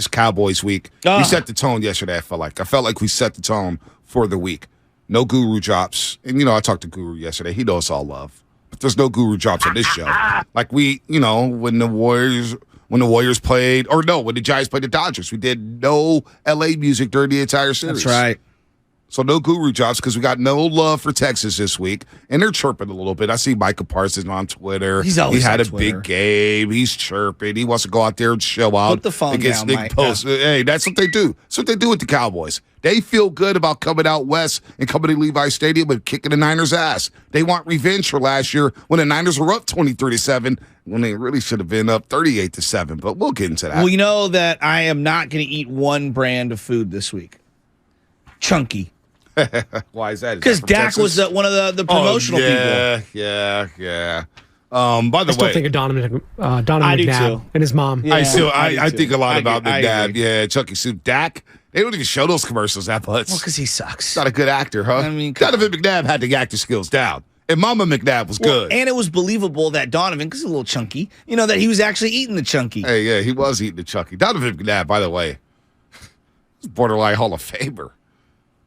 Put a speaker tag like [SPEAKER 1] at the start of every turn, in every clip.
[SPEAKER 1] It's Cowboys week. We set the tone yesterday, I felt like we set the tone for the week. No guru drops. And, I talked to Guru yesterday. He knows all love. But there's no guru drops on this show. Like when the Warriors played, when the Giants played the Dodgers, we did no L.A. music during the entire series.
[SPEAKER 2] That's right.
[SPEAKER 1] So no guru drops because we got no love for Texas this week. And they're chirping a little bit. I see Micah Parsons on Twitter.
[SPEAKER 2] He's always
[SPEAKER 1] He had
[SPEAKER 2] on
[SPEAKER 1] a
[SPEAKER 2] Twitter.
[SPEAKER 1] big game. He's chirping. He wants to go out there and show out.
[SPEAKER 2] Put the phone
[SPEAKER 1] against
[SPEAKER 2] down,
[SPEAKER 1] Nick
[SPEAKER 2] Mike.
[SPEAKER 1] Post. Hey, that's what they do. That's what they do with the Cowboys. They feel good about coming out west and coming to Levi Stadium and kicking the Niners' ass. They want revenge for last year when the Niners were up 23-7 when they really should have been up 38-7. But we'll get into that.
[SPEAKER 2] Well, you know that I am not going to eat one brand of food this week. Chunky.
[SPEAKER 1] Why is that?
[SPEAKER 2] Because Dak was one of the promotional people.
[SPEAKER 1] Yeah. By the
[SPEAKER 3] I still
[SPEAKER 1] way,
[SPEAKER 3] think of Donovan
[SPEAKER 2] I do
[SPEAKER 3] McNabb
[SPEAKER 2] too.
[SPEAKER 3] and his mom.
[SPEAKER 2] Yeah.
[SPEAKER 1] I think a lot about
[SPEAKER 2] I
[SPEAKER 1] McNabb.
[SPEAKER 2] agree.
[SPEAKER 1] Yeah, Chucky Soup. Dak, they don't even show those commercials that much.
[SPEAKER 2] Well, because he sucks.
[SPEAKER 1] He's not a good actor, huh?
[SPEAKER 2] I mean, come
[SPEAKER 1] Donovan McNabb had the acting skills down. And Mama McNabb was good.
[SPEAKER 2] And it was believable that Donovan, because he's a little chunky, that he was actually eating the chunky.
[SPEAKER 1] Hey, yeah, he was eating the Chucky. Donovan McNabb, by the way, is borderline Hall of Famer.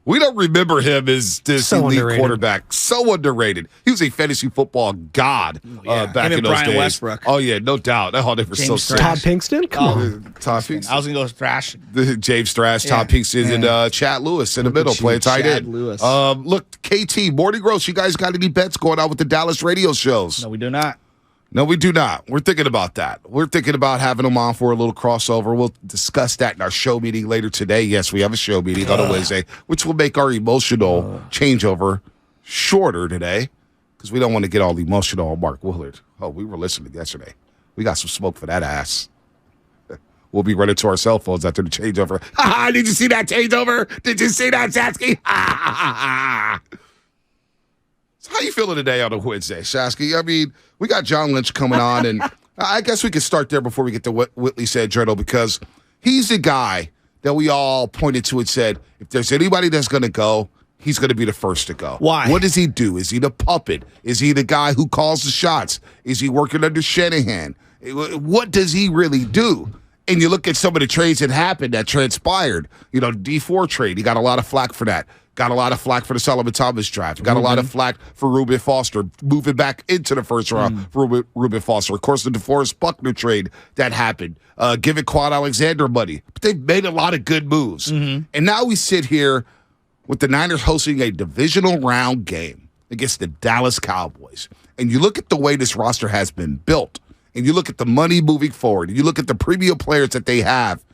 [SPEAKER 1] We don't remember him as this
[SPEAKER 3] So
[SPEAKER 1] elite
[SPEAKER 3] underrated.
[SPEAKER 1] quarterback. So underrated. He was a fantasy football god back
[SPEAKER 2] Him
[SPEAKER 1] in
[SPEAKER 2] and
[SPEAKER 1] those
[SPEAKER 2] Brian
[SPEAKER 1] days.
[SPEAKER 2] Westbrook.
[SPEAKER 1] Oh, yeah, no doubt. That whole they were so
[SPEAKER 2] James
[SPEAKER 1] sick.
[SPEAKER 3] Todd Pinkston? Come on.
[SPEAKER 1] Todd Pinkston.
[SPEAKER 2] I was going to go thrash.
[SPEAKER 1] James Thrash, Todd
[SPEAKER 2] Yeah.
[SPEAKER 1] Pinkston, and Chad Lewis in the middle, playing tight
[SPEAKER 2] Chad
[SPEAKER 1] end.
[SPEAKER 2] Lewis.
[SPEAKER 1] Look, KT, Morning Gross, you guys got any bets going on with the Dallas radio shows?
[SPEAKER 2] No, we do not.
[SPEAKER 1] No, we do not. We're thinking about that. We're thinking about having them on for a little crossover. We'll discuss that in our show meeting later today. Yes, we have a show meeting on a Wednesday, which will make our emotional changeover shorter today because we don't want to get all emotional on Mark Willard. Oh, we were listening yesterday. We got some smoke for that ass. We'll be running to our cell phones after the changeover. Did you see that changeover? Did you see that, Sasky? So how you feeling today on a Wednesday, Shasky? I mean, we got John Lynch coming on, and I guess we could start there before we get to what Whitley said, Journal, because he's the guy that we all pointed to and said, if there's anybody that's going to go, he's going to be the first to go.
[SPEAKER 2] Why?
[SPEAKER 1] What does he do? Is he the puppet? Is he the guy who calls the shots? Is he working under Shanahan? What does he really do? And you look at some of the trades that happened, that transpired. D4 trade, he got a lot of flack for that. Got a lot of flack for the Solomon Thomas draft. Got a lot of flack for Reuben Foster, moving back into the first round for Reuben Foster. Of course, the DeForest Buckner trade that happened, giving Quan Alexander money. But they've made a lot of good moves. And now we sit here with the Niners hosting a divisional round game against the Dallas Cowboys. And you look at the way this roster has been built, and you look at the money moving forward, and you look at the premium players that they have.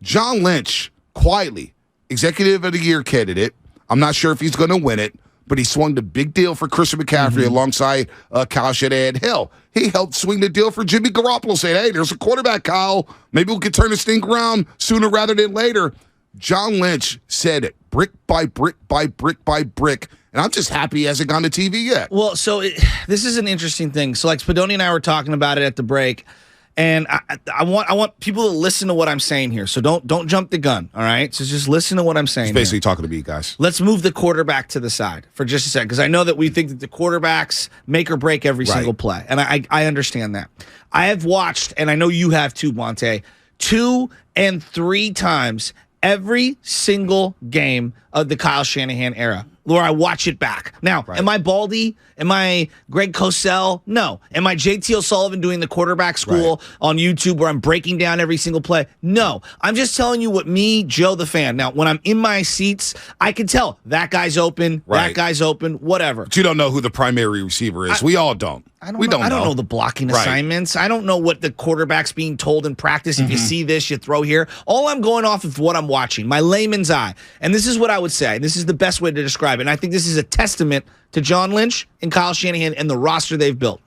[SPEAKER 1] John Lynch, quietly, Executive of the Year candidate. I'm not sure if he's going to win it, but he swung the big deal for Christian McCaffrey alongside Kyle Shanahan. Hell, he helped swing the deal for Jimmy Garoppolo, saying, hey, there's a quarterback, Kyle. Maybe we can turn this thing around sooner rather than later. John Lynch said it brick by brick by brick by brick, and I'm just happy he hasn't gone to TV yet.
[SPEAKER 2] Well, this is an interesting thing. So, like Spadoni and I were talking about it at the break, and I want people to listen to what I'm saying here. So don't jump the gun, all right? So just listen to what I'm saying.
[SPEAKER 1] He's basically talking to me, guys.
[SPEAKER 2] Let's move the quarterback to the side for just a second, because I know that we think that the quarterbacks make or break every single play, and I understand that. I have watched, and I know you have too, Monte, 2 and 3 times every single game of the Kyle Shanahan era, where I watch it back. Now, am I Baldy? Am I Greg Cosell? No. Am I JT O'Sullivan doing the quarterback school on YouTube where I'm breaking down every single play? No. I'm just telling you what me, Joe the fan. Now, when I'm in my seats, I can tell that guy's open, that guy's open, whatever.
[SPEAKER 1] But you don't know who the primary receiver is. We all don't.
[SPEAKER 2] I don't know the blocking assignments. I don't know what the quarterback's being told in practice. If you see this, you throw here. All I'm going off of what I'm watching, my layman's eye. And this is what I would say. This is the best way to describe it. And I think this is a testament to John Lynch and Kyle Shanahan and the roster they've built.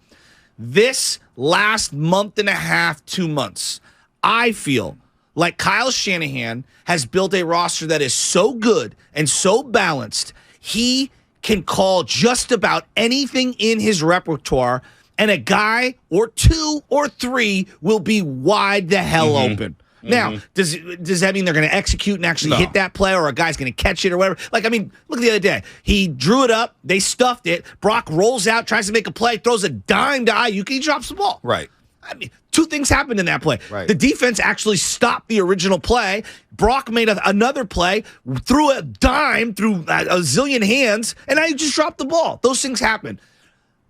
[SPEAKER 2] This last month and a half, 2 months, I feel like Kyle Shanahan has built a roster that is so good and so balanced, he can call just about anything in his repertoire, and a guy or 2 or 3 will be wide the hell open. Now, does that mean they're going to execute and actually hit that play, or a guy's going to catch it or whatever? Like, I mean, look at the other day. He drew it up. They stuffed it. Brock rolls out, tries to make a play, throws a dime to Ayuk. He drops the ball.
[SPEAKER 1] Right.
[SPEAKER 2] I mean, two things happened in that play.
[SPEAKER 1] Right.
[SPEAKER 2] The defense actually stopped the original play. Brock made another play, threw a dime through a zillion hands, and I just dropped the ball. Those things happen.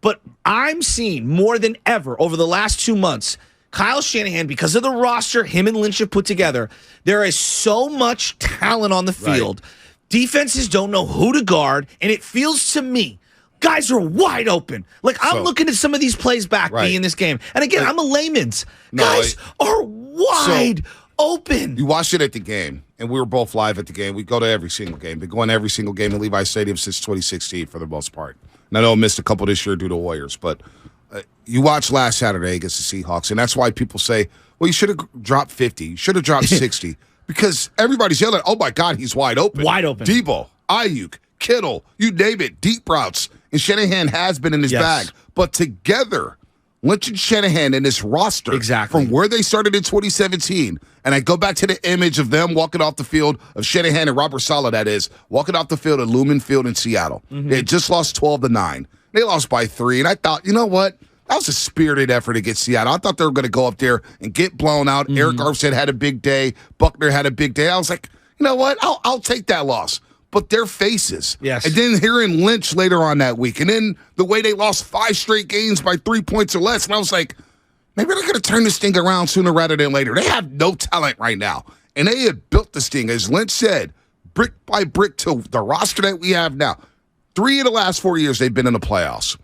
[SPEAKER 2] But I'm seeing more than ever over the last 2 months, Kyle Shanahan, because of the roster him and Lynch have put together, there is so much talent on the field. Right. Defenses don't know who to guard, and it feels to me guys are wide open. Like, I'm looking at some of these plays back in this game. And again, I'm a layman's. Guys are wide open.
[SPEAKER 1] You watched it at the game, and we were both live at the game. We go to every single game. Been going to every single game in Levi Stadium since 2016 for the most part. And I know I missed a couple this year due to Warriors, but you watched last Saturday against the Seahawks, and that's why people say, well, you should have dropped 50. You should have dropped 60. Because everybody's yelling, oh, my God, he's wide open.
[SPEAKER 2] Wide open.
[SPEAKER 1] Debo, Ayuk, Kittle, you name it, deep routes. And Shanahan has been in his bag. But together, Lynch and Shanahan in this roster, from where they started in 2017, and I go back to the image of them walking off the field, of Shanahan and Robert Saleh, that is, walking off the field at Lumen Field in Seattle. They had just lost 12-9. They lost by 3, and I thought, you know what? That was a spirited effort against Seattle. I thought they were going to go up there and get blown out. Eric Armstead had a big day. Buckner had a big day. I was like, you know what? I'll take that loss. But their faces.
[SPEAKER 2] Yes.
[SPEAKER 1] And then hearing Lynch later on that week, and then the way they lost 5 straight games by 3 points or less, and I was like, maybe they're going to turn this thing around sooner rather than later. They have no talent right now. And they had built this thing, as Lynch said, brick by brick to the roster that we have now. 3 of the last 4 years they've been in the playoffs.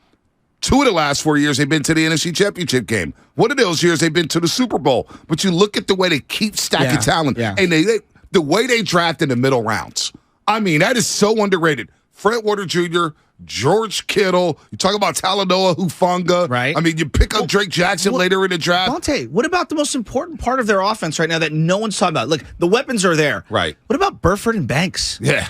[SPEAKER 1] 2 of the last 4 years they've been to the NFC Championship game. One of those years they've been to the Super Bowl. But you look at the way they keep stacking talent, and the way they draft in the middle rounds. I mean, that is so underrated. Fred Warner Jr., George Kittle. You talk about Talanoa Hufanga.
[SPEAKER 2] Right.
[SPEAKER 1] I mean, you pick up Drake Jackson later in the draft.
[SPEAKER 2] Monte, what about the most important part of their offense right now that no one's talking about? Look, the weapons are there.
[SPEAKER 1] Right.
[SPEAKER 2] What about Burford and Banks?
[SPEAKER 1] Yeah,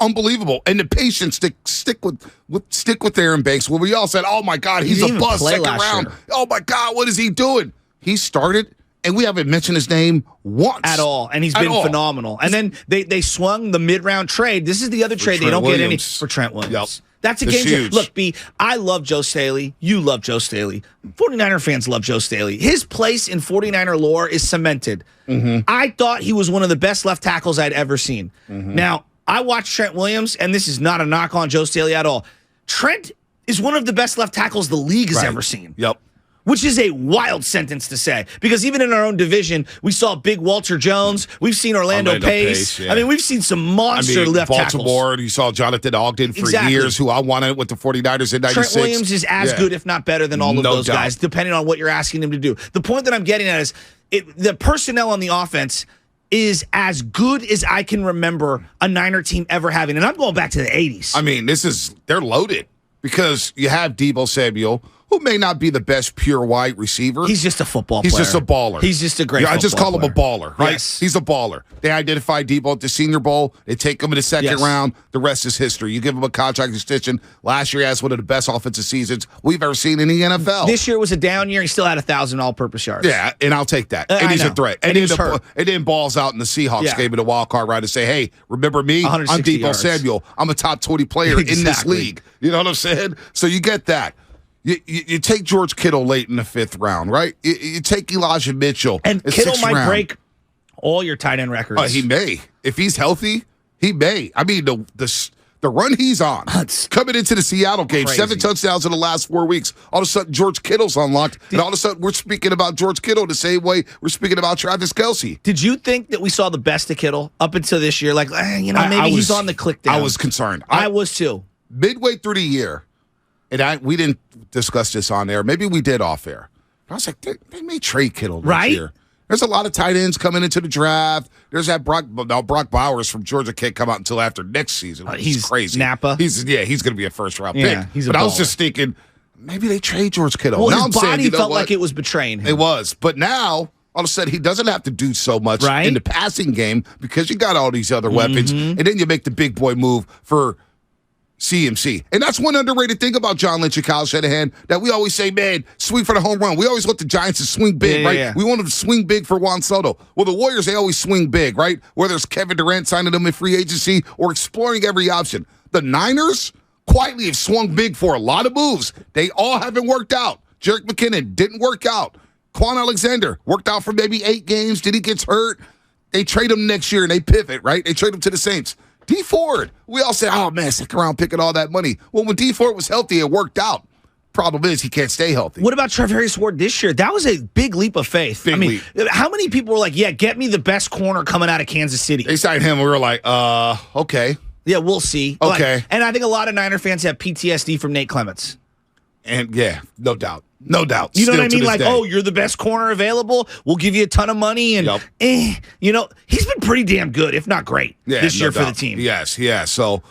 [SPEAKER 1] unbelievable. And the patience to stick with Aaron Banks. When we all said, oh, my God, he's a bust second round. Year. Oh, my God, what is he doing? He started. And we haven't mentioned his name once.
[SPEAKER 2] At all. And he's been phenomenal. And then they swung the mid-round trade. This is the other trade they don't get any for Trent Williams. Yep. That's a game changer. Look, B, I love Joe Staley. You love Joe Staley. 49er fans love Joe Staley. His place in 49er lore is cemented. I thought he was one of the best left tackles I'd ever seen. Now, I watched Trent Williams, and this is not a knock on Joe Staley at all. Trent is one of the best left tackles the league has ever seen.
[SPEAKER 1] Yep.
[SPEAKER 2] Which is a wild sentence to say. Because even in our own division, we saw big Walter Jones. We've seen Orlando Pace. I mean, we've seen some monster left tackles.
[SPEAKER 1] Baltimore, you saw Jonathan Ogden for years, who I wanted with the 49ers in 96.
[SPEAKER 2] Trent Williams is as good, if not better, than all of those guys, depending on what you're asking him to do. The point that I'm getting at is the personnel on the offense is as good as I can remember a Niner team ever having. And I'm going back to the 80s.
[SPEAKER 1] I mean, they're loaded because you have Deebo Samuel, who may not be the best pure white receiver.
[SPEAKER 2] He's just a football player.
[SPEAKER 1] He's just a baller.
[SPEAKER 2] He's just a great football
[SPEAKER 1] I just call him a baller, right?
[SPEAKER 2] Yes.
[SPEAKER 1] He's a baller. They identify Deebo at the Senior Bowl. They take him in the second round. The rest is history. You give him a contract extension. Last year, he has one of the best offensive seasons we've ever seen in the NFL.
[SPEAKER 2] This year was a down year. He still had 1,000 all-purpose yards.
[SPEAKER 1] Yeah, and I'll take that. And he's a threat. And then balls out in the Seahawks game in the wild card round to say, hey, remember me? I'm Deebo Samuel. I'm a top 20 player in this league. You know what I'm saying? So you get that. You take George Kittle late in the 5th round, right? You take Elijah Mitchell.
[SPEAKER 2] And Kittle might break all your tight end records.
[SPEAKER 1] He may. If he's healthy, he may. I mean, the run he's on, coming into the Seattle game, 7 touchdowns in the last 4 weeks. All of a sudden, George Kittle's unlocked. And all of a sudden, we're speaking about George Kittle the same way we're speaking about Travis Kelce.
[SPEAKER 2] Did you think that we saw the best of Kittle up until this year? Like, maybe he's on the click down.
[SPEAKER 1] I was concerned.
[SPEAKER 2] I was too.
[SPEAKER 1] Midway through the year, and we didn't discuss this on air. Maybe we did off air. I was like, they may trade Kittle this year. There's a lot of tight ends coming into the draft. There's that Brock Bowers from Georgia can't come out until after next season. He's crazy.
[SPEAKER 2] Napa.
[SPEAKER 1] He's going to be a first-round pick. But I was just thinking, maybe they trade George Kittle.
[SPEAKER 2] Well,
[SPEAKER 1] now
[SPEAKER 2] his body felt like it was betraying him.
[SPEAKER 1] It was. But now, all of a sudden, he doesn't have to do so much in the passing game because you got all these other weapons. And then you make the big boy move for CMC. And that's one underrated thing about John Lynch and Kyle Shanahan that we always say, man, swing for the home run. We always want the Giants to swing big, right? Yeah. We want them to swing big for Juan Soto. Well, the Warriors, they always swing big, right? Whether it's Kevin Durant signing them in free agency or exploring every option. The Niners quietly have swung big for a lot of moves. They all haven't worked out. Jerick McKinnon didn't work out. Quan Alexander worked out for maybe 8 games. Then he gets hurt. They trade him next year and they pivot, right? They trade him to the Saints. D Ford, we all said, oh man, second round picking all that money. Well, when D Ford was healthy, it worked out. Problem is, he can't stay healthy.
[SPEAKER 2] What about Trevarius Ward this year? That was a big leap of faith.
[SPEAKER 1] Big leap.
[SPEAKER 2] How many people were like, yeah, get me the best corner coming out of Kansas City?
[SPEAKER 1] They signed him. We were like, okay.
[SPEAKER 2] Yeah, we'll see.
[SPEAKER 1] Okay.
[SPEAKER 2] And I think a lot of Niner fans have PTSD from Nate Clements.
[SPEAKER 1] And yeah, no doubt. No doubt.
[SPEAKER 2] You know what I mean?
[SPEAKER 1] Like,
[SPEAKER 2] oh, you're the best corner available. We'll give you a ton of money. And, he's been pretty damn good, if not great, this year for the team.
[SPEAKER 1] Yes, yeah. So,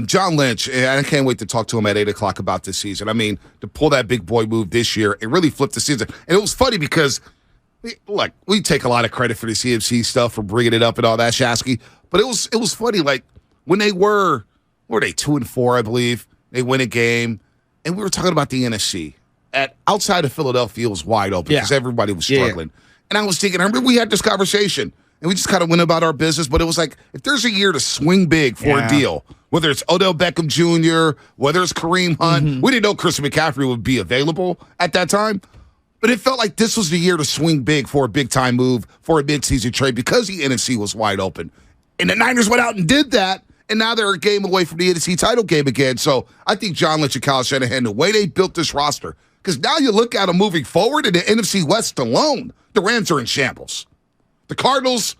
[SPEAKER 1] John Lynch, and I can't wait to talk to him at 8 o'clock about this season. I mean, to pull that big boy move this year, it really flipped the season. And it was funny because, look, we take a lot of credit for the CMC stuff, for bringing it up and all that, Shasky. But it was funny, like, when they were 2-4, I believe. They win a game. And we were talking about the NFC. Outside of Philadelphia, it was wide open because everybody was struggling. Yeah. And I was thinking, I remember we had this conversation, and we just kind of went about our business, but it was like, if there's a year to swing big for a deal, whether it's Odell Beckham Jr., whether it's Kareem Hunt, we didn't know Christian McCaffrey would be available at that time, but it felt like this was the year to swing big for a big-time move, for a midseason trade, because the NFC was wide open. And the Niners went out and did that, and now they're a game away from the NFC title game again. So I think John Lynch and Kyle Shanahan, the way they built this roster, because now you look at them moving forward in the NFC West alone, the Rams are in shambles. The Cardinals,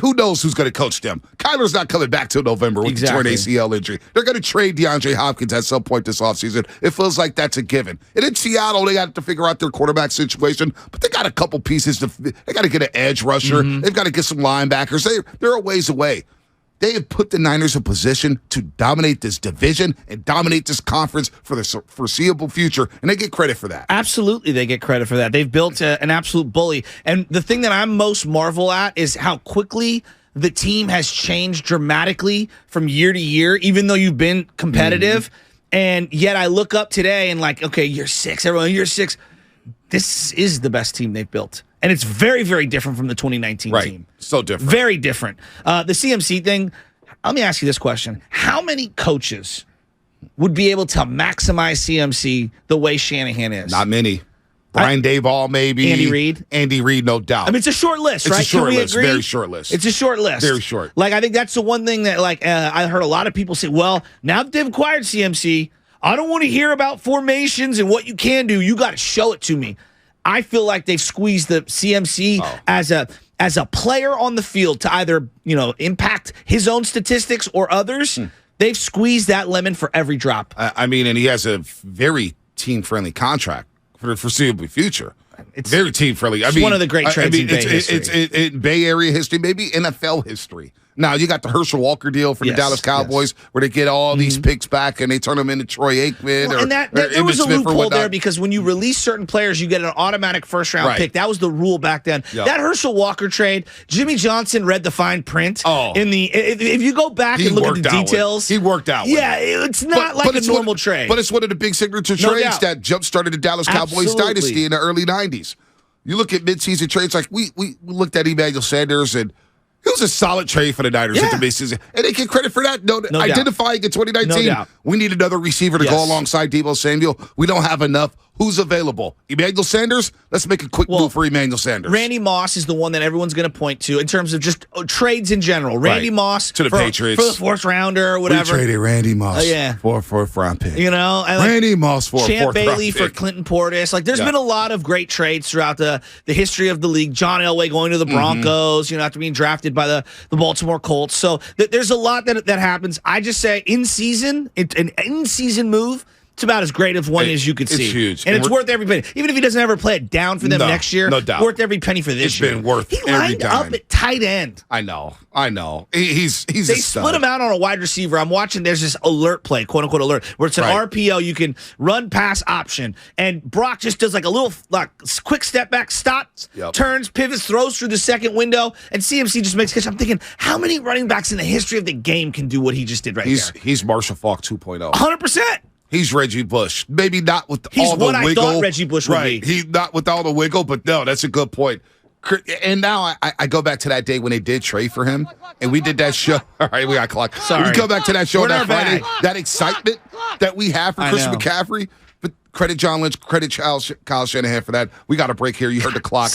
[SPEAKER 1] who knows who's going to coach them? Kyler's not coming back till November with the torn ACL injury. They're going to trade DeAndre Hopkins at some point this offseason. It feels like that's a given. And in Seattle, they got to figure out their quarterback situation, but they got a couple pieces. They got to get an edge rusher. They've got to get some linebackers. They're a ways away. They have put the Niners in position to dominate this division and dominate this conference for the foreseeable future, and they get credit for that.
[SPEAKER 2] Absolutely, they get credit for that. They've built an absolute bully. And the thing that I'm most marvel at is how quickly the team has changed dramatically from year to year, even though you've been competitive. And yet I look up today and like, okay, year 6, everyone, year 6. This is the best team they've built. And it's very, very different from the 2019 team.
[SPEAKER 1] So different.
[SPEAKER 2] Very different. The CMC thing, let me ask you this question. How many coaches would be able to maximize CMC the way Shanahan is?
[SPEAKER 1] Not many. Brian Daboll, maybe.
[SPEAKER 2] Andy Reid?
[SPEAKER 1] Andy Reid, no doubt.
[SPEAKER 2] I mean, it's a short list, right?
[SPEAKER 1] It's a short
[SPEAKER 2] Can we
[SPEAKER 1] list,
[SPEAKER 2] agree?
[SPEAKER 1] very short list.
[SPEAKER 2] It's a short list.
[SPEAKER 1] Very short.
[SPEAKER 2] Like, I think that's the one thing that, like, I heard a lot of people say, well, now that they've acquired CMC, I don't want to hear about formations and what you can do. You got to show it to me. I feel like they've squeezed the CMC as a player on the field to either, impact his own statistics or others. They've squeezed that lemon for every drop.
[SPEAKER 1] I mean, and he has a very team-friendly contract for the foreseeable future. It's very team-friendly.
[SPEAKER 2] It's one of the great trades in Bay history.
[SPEAKER 1] It's Bay Area history, maybe NFL history. Now, you got the Herschel Walker deal for the Dallas Cowboys where they get all these picks back and they turn them into Troy Aikman.
[SPEAKER 2] There was a loophole there because when you release certain players, you get an automatic first-round pick. That was the rule back then. Yep. That Herschel Walker trade, Jimmy Johnson read the fine print. If you go back and look at the details.
[SPEAKER 1] He worked out.
[SPEAKER 2] Yeah, it's not like a normal trade.
[SPEAKER 1] But it's one of the big signature trades that jump-started the Dallas Cowboys dynasty in the early 90s. You look at midseason trades, like we looked at Emmanuel Sanders, and it was a solid trade for the Niners at the midseason. And they get credit for that. No identifying in 2019, we need another receiver to go alongside Deebo Samuel. We don't have enough. Who's available? Emmanuel Sanders? Let's make a quick move for Emmanuel Sanders.
[SPEAKER 2] Randy Moss is the one that everyone's going to point to in terms of just trades in general. Randy Moss
[SPEAKER 1] to the Patriots.
[SPEAKER 2] For the fourth rounder or whatever.
[SPEAKER 1] We traded Randy Moss for a fourth-round pick. Randy Moss for a fourth-round pick.
[SPEAKER 2] Champ Bailey for Clinton Portis. Like, there's been a lot of great trades throughout the history of the league. John Elway going to the Broncos, after being drafted by the Baltimore Colts. So there's a lot that happens. I just say in-season, an in-season move, it's about as great of one as you could see.
[SPEAKER 1] It's huge.
[SPEAKER 2] And it's worth every penny. Even if he doesn't ever play it down for them next year,
[SPEAKER 1] no doubt.
[SPEAKER 2] Worth every penny for this year.
[SPEAKER 1] It's been worth every dime.
[SPEAKER 2] He lined up at tight end.
[SPEAKER 1] I know. He's
[SPEAKER 2] They split him out on a wide receiver. I'm watching, there's this alert play, quote-unquote alert, where it's an RPO. You can run pass option. And Brock just does like a little quick step back, stops, turns, pivots, throws through the second window, and CMC just makes a catch. I'm thinking, how many running backs in the history of the game can do what he just did there?
[SPEAKER 1] He's Marshall Faulk 2.0.
[SPEAKER 2] 100%.
[SPEAKER 1] He's Reggie Bush. Maybe not with all the wiggle.
[SPEAKER 2] He's what I thought Reggie Bush would be.
[SPEAKER 1] He's not with all the wiggle, but no, that's a good point. And now I go back to that day when they did trade for him, and we did that show. All right, we got clock.
[SPEAKER 2] Sorry.
[SPEAKER 1] We go back to that show on that Friday. That excitement that we have for Christian McCaffrey. But Credit John Lynch, credit Kyle Shanahan for that. We got a break here. You heard the clock.